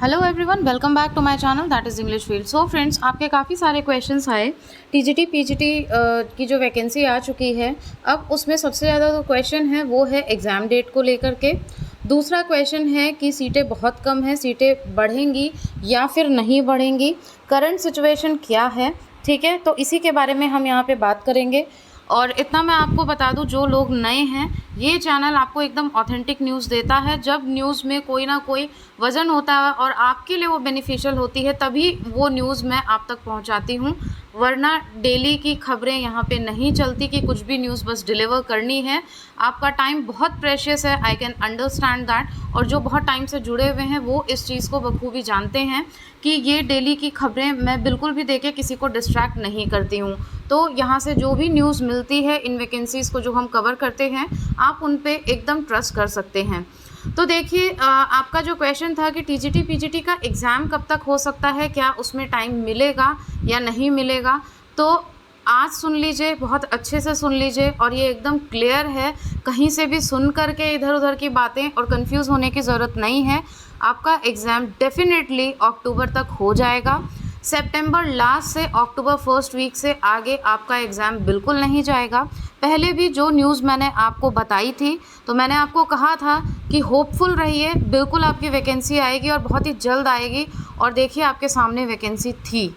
Hello everyone, welcome back to my channel that is English field. So friends, आपके काफ़ी सारे questions आए। TGT PGT की जो वैकेंसी आ चुकी है, अब उसमें सबसे ज़्यादा जो क्वेश्चन है वो है एग्ज़ाम डेट को लेकर के। दूसरा क्वेश्चन है कि सीटें बहुत कम हैं, सीटें बढ़ेंगी या फिर नहीं बढ़ेंगी, करंट सिचुएशन क्या है। ठीक है, तो इसी के बारे में हम यहाँ पे बात करेंगे। और इतना मैं आपको बता दूं, जो लोग नए हैं, ये चैनल आपको एकदम ऑथेंटिक न्यूज़ देता है। जब न्यूज़ में कोई ना कोई वजन होता है और आपके लिए वो बेनिफिशियल होती है, तभी वो न्यूज़ मैं आप तक पहुंचाती हूं। वरना डेली की खबरें यहाँ पे नहीं चलती कि कुछ भी न्यूज़ बस डिलीवर करनी है। आपका टाइम बहुत प्रेशियस है, आई कैन अंडरस्टैंड दैट। और जो बहुत टाइम से जुड़े हुए हैं वो इस चीज़ को बखूबी जानते हैं कि ये डेली की खबरें मैं बिल्कुल भी देके किसी को डिस्ट्रैक्ट नहीं करती हूँ। तो यहाँ से जो भी न्यूज़ मिलती है, इन वैकेंसीज़ को जो हम कवर करते हैं, आप उन पे एकदम ट्रस्ट कर सकते हैं। तो देखिए, आपका जो क्वेश्चन था कि टीजीटी पीजीटी का एग्ज़ाम कब तक हो सकता है, क्या उसमें टाइम मिलेगा या नहीं मिलेगा, तो आज सुन लीजिए, बहुत अच्छे से सुन लीजिए। और ये एकदम क्लियर है, कहीं से भी सुन करके इधर उधर की बातें और कंफ्यूज होने की ज़रूरत नहीं है। आपका एग्ज़ाम डेफिनेटली अक्टूबर तक हो जाएगा। सितंबर लास्ट से अक्टूबर फर्स्ट वीक से आगे आपका एग्ज़ाम बिल्कुल नहीं जाएगा। पहले भी जो न्यूज़ मैंने आपको बताई थी, तो मैंने आपको कहा था कि होपफुल रहिए, बिल्कुल आपकी वैकेंसी आएगी और बहुत ही जल्द आएगी। और देखिए, आपके सामने वैकेंसी थी।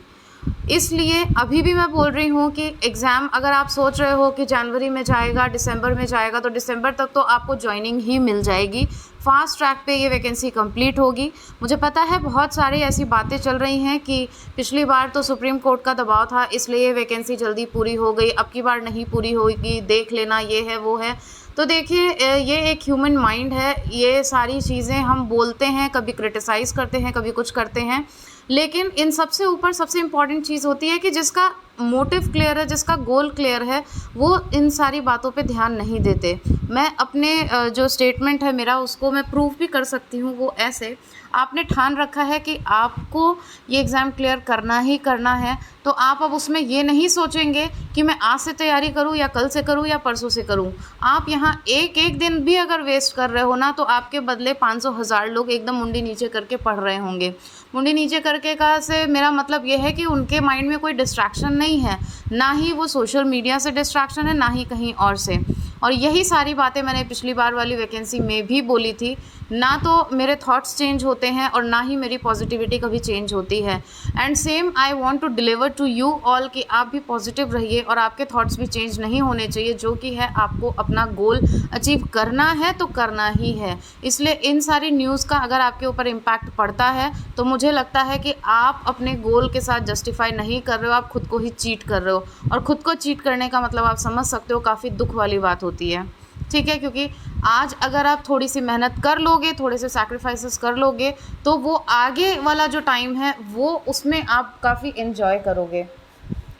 इसलिए अभी भी मैं बोल रही हूँ कि एग्ज़ाम अगर आप सोच रहे हो कि जनवरी में जाएगा, दिसंबर में जाएगा, तो दिसंबर तक तो आपको जॉइनिंग ही मिल जाएगी। फास्ट ट्रैक पे ये वैकेंसी कंप्लीट होगी। मुझे पता है बहुत सारी ऐसी बातें चल रही हैं कि पिछली बार तो सुप्रीम कोर्ट का दबाव था, इसलिए ये वैकेंसी जल्दी पूरी हो गई, अब की बार नहीं पूरी होगी, देख लेना, ये है वो है। तो देखिए, ये एक ह्यूमन माइंड है। ये सारी चीज़ें हम बोलते हैं, कभी क्रिटिसाइज़ करते हैं, कभी कुछ करते हैं, लेकिन इन सबसे ऊपर सबसे इम्पॉर्टेंट चीज़ होती है कि जिसका मोटिव क्लियर है, जिसका गोल क्लियर है, वो इन सारी बातों पे ध्यान नहीं देते। मैं अपने जो स्टेटमेंट है मेरा, उसको मैं प्रूफ भी कर सकती हूँ। वो ऐसे, आपने ठान रखा है कि आपको ये एग्ज़ाम क्लियर करना ही करना है, तो आप अब उसमें ये नहीं सोचेंगे कि मैं आज से तैयारी करूँ या कल से करूँ या परसों से करूँ। आप यहाँ एक एक दिन भी अगर वेस्ट कर रहे हो ना, तो आपके बदले 500,000 लोग एकदम मुंडी नीचे करके पढ़ रहे होंगे। मुंडी नीचे करके का से मेरा मतलब ये है कि उनके माइंड में कोई डिस्ट्रैक्शन नहीं है, ना ही वो सोशल मीडिया से डिस्ट्रैक्शन है, ना ही कहीं और से। और यही सारी बातें मैंने पिछली बार वाली वैकेंसी में भी बोली थी। ना तो मेरे थॉट्स चेंज होते हैं और ना ही मेरी पॉजिटिविटी कभी चेंज होती है। And same I want to deliver to you all कि आप भी पॉजिटिव रहिए और आपके थॉट्स भी चेंज नहीं होने चाहिए। जो कि है, आपको अपना गोल अचीव करना है तो करना ही है। इसलिए इन सारी न्यूज़ का अगर आपके ऊपर इम्पैक्ट पड़ता है, तो मुझे लगता है कि आप अपने गोल के साथ जस्टिफाई नहीं कर रहे हो, आप खुद को ही चीट कर रहे हो। और ख़ुद को चीट करने का मतलब आप समझ सकते हो, काफ़ी दुख वाली बात होती है। ठीक है, क्योंकि आज अगर आप थोड़ी सी मेहनत कर लोगे, थोड़े से सैक्रिफाइसेस कर लोगे, तो वो आगे वाला जो टाइम है वो उसमें आप काफ़ी इन्जॉय करोगे।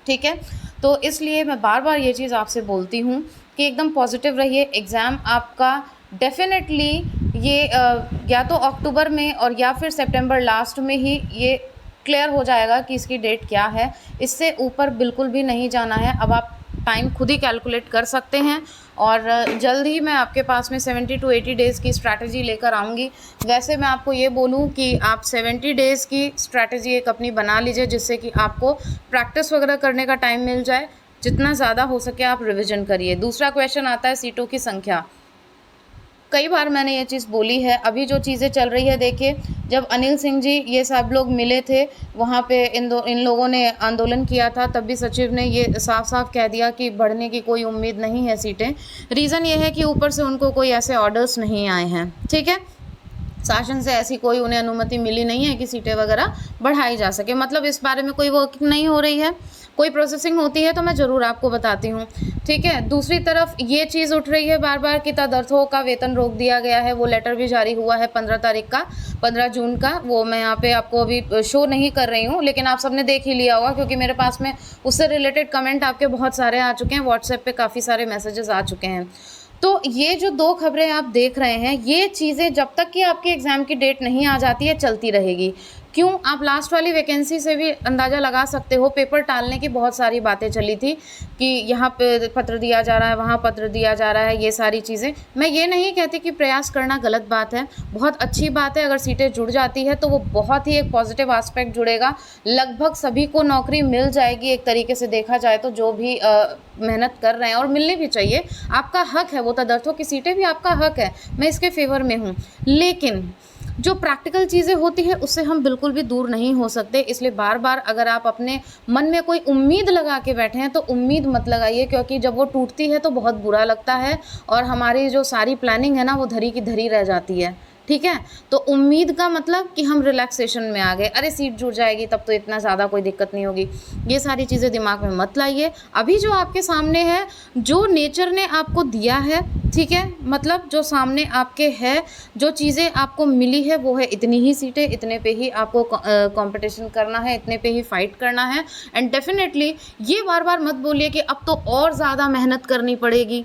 ठीक है, तो इसलिए मैं बार बार ये चीज़ आपसे बोलती हूँ कि एकदम पॉजिटिव रहिए। एग्ज़ाम आपका डेफिनेटली ये या तो अक्टूबर में और या फिर सितंबर लास्ट में ही ये क्लियर हो जाएगा कि इसकी डेट क्या है। इससे ऊपर बिल्कुल भी नहीं जाना है। अब आप टाइम खुद ही कैलकुलेट कर सकते हैं। और जल्द ही मैं आपके पास में 70 to 80 डेज़ की स्ट्रैटेजी लेकर आऊँगी। वैसे मैं आपको ये बोलूँ कि आप 70 डेज़ की स्ट्रैटेजी एक अपनी बना लीजिए, जिससे कि आपको प्रैक्टिस वगैरह करने का टाइम मिल जाए। जितना ज़्यादा हो सके आप रिविज़न करिए। दूसरा क्वेश्चन आता है सीटों की संख्या। कई बार मैंने ये चीज़ बोली है। अभी जो चीज़ें चल रही है, देखिए, जब अनिल सिंह जी ये सब लोग मिले थे, वहाँ पे इन लोगों ने आंदोलन किया था, तब भी सचिव ने ये साफ साफ कह दिया कि बढ़ने की कोई उम्मीद नहीं है सीटें। रीज़न ये है कि ऊपर से उनको कोई ऐसे ऑर्डर्स नहीं आए हैं। ठीक है, शासन से ऐसी कोई उन्हें अनुमति मिली नहीं है कि सीटें वगैरह बढ़ाई जा सके। मतलब इस बारे में कोई वर्किंग नहीं हो रही है। कोई प्रोसेसिंग होती है तो मैं ज़रूर आपको बताती हूँ। ठीक है, दूसरी तरफ ये चीज़ उठ रही है बार बार कि तदर्थों का वेतन रोक दिया गया है। वो लेटर भी जारी हुआ है 15 तारीख का, 15 जून का। वो मैं यहाँ पे आपको अभी शो नहीं कर रही हूँ, लेकिन आप सबने देख ही लिया होगा, क्योंकि मेरे पास में उससे रिलेटेड कमेंट आपके बहुत सारे आ चुके हैं। व्हाट्सएप पे काफ़ी सारे मैसेजेस आ चुके हैं। तो ये जो दो खबरें आप देख रहे हैं, ये चीज़ें जब तक कि आपके एग्ज़ाम की डेट नहीं आ जाती है, चलती रहेगी। क्यों, आप लास्ट वाली वैकेंसी से भी अंदाज़ा लगा सकते हो। पेपर टालने की बहुत सारी बातें चली थी कि यहाँ पे पत्र दिया जा रहा है, वहाँ पत्र दिया जा रहा है, ये सारी चीज़ें। मैं ये नहीं कहती कि प्रयास करना गलत बात है, बहुत अच्छी बात है। अगर सीटें जुड़ जाती है तो वो बहुत ही एक पॉजिटिव एस्पेक्ट जुड़ेगा, लगभग सभी को नौकरी मिल जाएगी एक तरीके से देखा जाए तो, जो भी मेहनत कर रहे हैं, और मिलनी भी चाहिए, आपका हक है। वो तदर्थों की सीटें भी आपका हक है, मैं इसके फेवर में हूँ। लेकिन जो प्रैक्टिकल चीज़ें होती है उससे हम बिल्कुल भी दूर नहीं हो सकते। इसलिए बार बार अगर आप अपने मन में कोई उम्मीद लगा के बैठे हैं तो उम्मीद मत लगाइए, क्योंकि जब वो टूटती है तो बहुत बुरा लगता है और हमारी जो सारी प्लानिंग है ना वो धरी की धरी रह जाती है। ठीक है, तो उम्मीद का मतलब कि हम रिलैक्सेशन में आ गए, अरे सीट जुड़ जाएगी तब तो इतना ज़्यादा कोई दिक्कत नहीं होगी, ये सारी चीज़ें दिमाग में मत लाइए। अभी जो आपके सामने है, जो नेचर ने आपको दिया है, ठीक है, मतलब जो सामने आपके है, जो चीज़ें आपको मिली है वो है इतनी ही सीटें, इतने पे ही आपको कंपटीशन करना है, इतने पे ही फाइट करना है। एंड डेफिनेटली ये बार बार मत बोलिए कि अब तो और ज़्यादा मेहनत करनी पड़ेगी।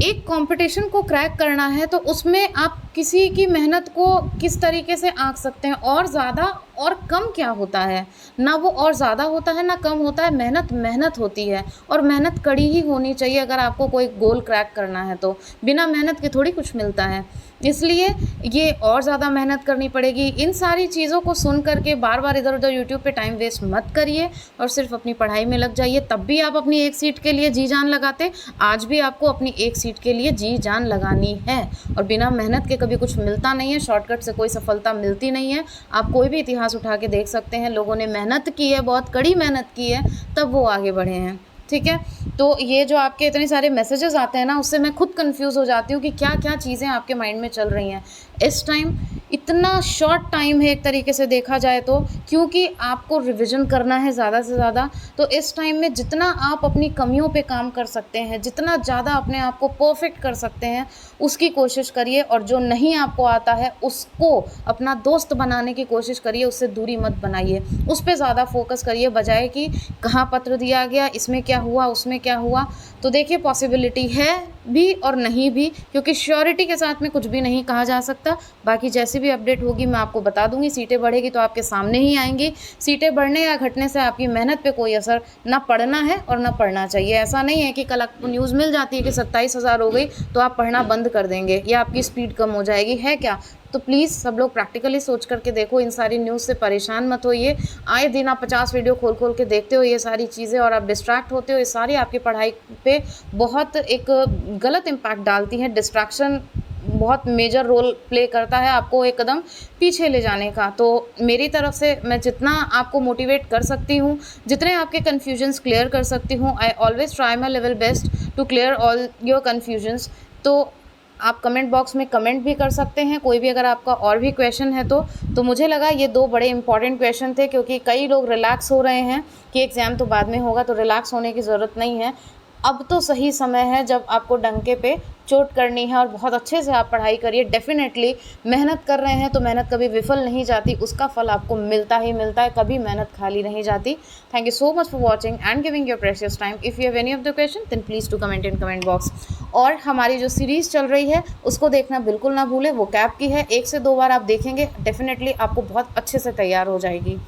एक कंपटीशन को क्रैक करना है तो उसमें आप किसी की मेहनत को किस तरीके से आंक सकते हैं, और ज़्यादा और कम क्या होता है, ना वो और ज़्यादा होता है ना कम होता है, मेहनत मेहनत होती है और मेहनत कड़ी ही होनी चाहिए। अगर आपको कोई गोल क्रैक करना है तो बिना मेहनत के थोड़ी कुछ मिलता है, इसलिए ये और ज़्यादा मेहनत करनी पड़ेगी। इन सारी चीज़ों को सुन करके बार बार इधर उधर यूट्यूब पे टाइम वेस्ट मत करिए और सिर्फ अपनी पढ़ाई में लग जाइए। तब भी आप अपनी एक सीट के लिए जी जान लगाते, आज भी आपको अपनी एक सीट के लिए जी जान लगानी है। और बिना मेहनत के कभी कुछ मिलता नहीं है, शॉर्टकट से कोई सफलता मिलती नहीं है। आप कोई भी इतिहास उठा के देख सकते हैं, लोगों ने मेहनत की है, बहुत कड़ी मेहनत की है, तब वो आगे बढ़े हैं। ठीक है, तो ये जो आपके इतने सारे मैसेजेस आते हैं ना, उससे मैं खुद कंफ्यूज हो जाती हूँ कि क्या क्या चीज़ें आपके माइंड में चल रही हैं इस टाइम। इतना शॉर्ट टाइम है एक तरीके से देखा जाए तो, क्योंकि आपको रिवीजन करना है ज़्यादा से ज़्यादा। तो इस टाइम में जितना आप अपनी कमियों पे काम कर सकते हैं, जितना ज़्यादा अपने आप को परफेक्ट कर सकते हैं, उसकी कोशिश करिए। और जो नहीं आपको आता है उसको अपना दोस्त बनाने की कोशिश करिए, उससे दूरी मत बनाइए, उस पर ज़्यादा फोकस करिए, बजाय कि कहाँ पत्र दिया गया, इसमें क्या हुआ, उसमें क्या हुआ। तो देखिए, पॉसिबिलिटी है भी और नहीं भी, क्योंकि श्योरिटी के साथ में कुछ भी नहीं कहा जा सकता। बाकी जैसी भी अपडेट होगी मैं आपको बता दूंगी। सीटें बढ़ेगी तो आपके सामने ही आएंगी। सीटें बढ़ने या घटने से आपकी मेहनत पे कोई असर ना पड़ना है और ना पड़ना चाहिए। ऐसा नहीं है कि कल आपको न्यूज़ मिल जाती है कि 27,000 हो गई तो आप पढ़ना बंद कर देंगे या आपकी स्पीड कम हो जाएगी, है क्या? तो प्लीज़ सब लोग प्रैक्टिकली सोच करके देखो, इन सारी न्यूज़ से परेशान मत होइए। आए दिन आप 50 वीडियो खोल खोल के देखते हो ये सारी चीज़ें और आप डिस्ट्रैक्ट होते हो। ये सारी आपकी पढ़ाई पे बहुत एक गलत इम्पैक्ट डालती है। डिस्ट्रैक्शन बहुत मेजर रोल प्ले करता है आपको एक कदम पीछे ले जाने का। तो मेरी तरफ से मैं जितना आपको मोटिवेट कर सकती हूँ, जितने आपके कन्फ्यूजन्स क्लियर कर सकती हूँ, I always try my level best to clear all your confusions. तो आप कमेंट बॉक्स में कमेंट भी कर सकते हैं, कोई भी अगर आपका और भी क्वेश्चन है तो मुझे लगा ये 2 बड़े इंपॉर्टेंट क्वेश्चन थे, क्योंकि कई लोग रिलैक्स हो रहे हैं कि एग्ज़ाम तो बाद में होगा, तो रिलैक्स होने की ज़रूरत नहीं है। अब तो सही समय है जब आपको डंके पे चोट करनी है और बहुत अच्छे से आप पढ़ाई करिए। डेफिनेटली मेहनत कर रहे हैं तो मेहनत कभी विफल नहीं जाती, उसका फल आपको मिलता ही मिलता है, कभी मेहनत खाली नहीं जाती। Thank you so much for watching and giving your precious time. If you have any of the question then please to comment in comment box. और हमारी जो सीरीज़ चल रही है उसको देखना बिल्कुल ना भूलें, वो कैप की है, 1 से 2 बार आप देखेंगे, डेफिनेटली आपको बहुत अच्छे से तैयार हो जाएगी।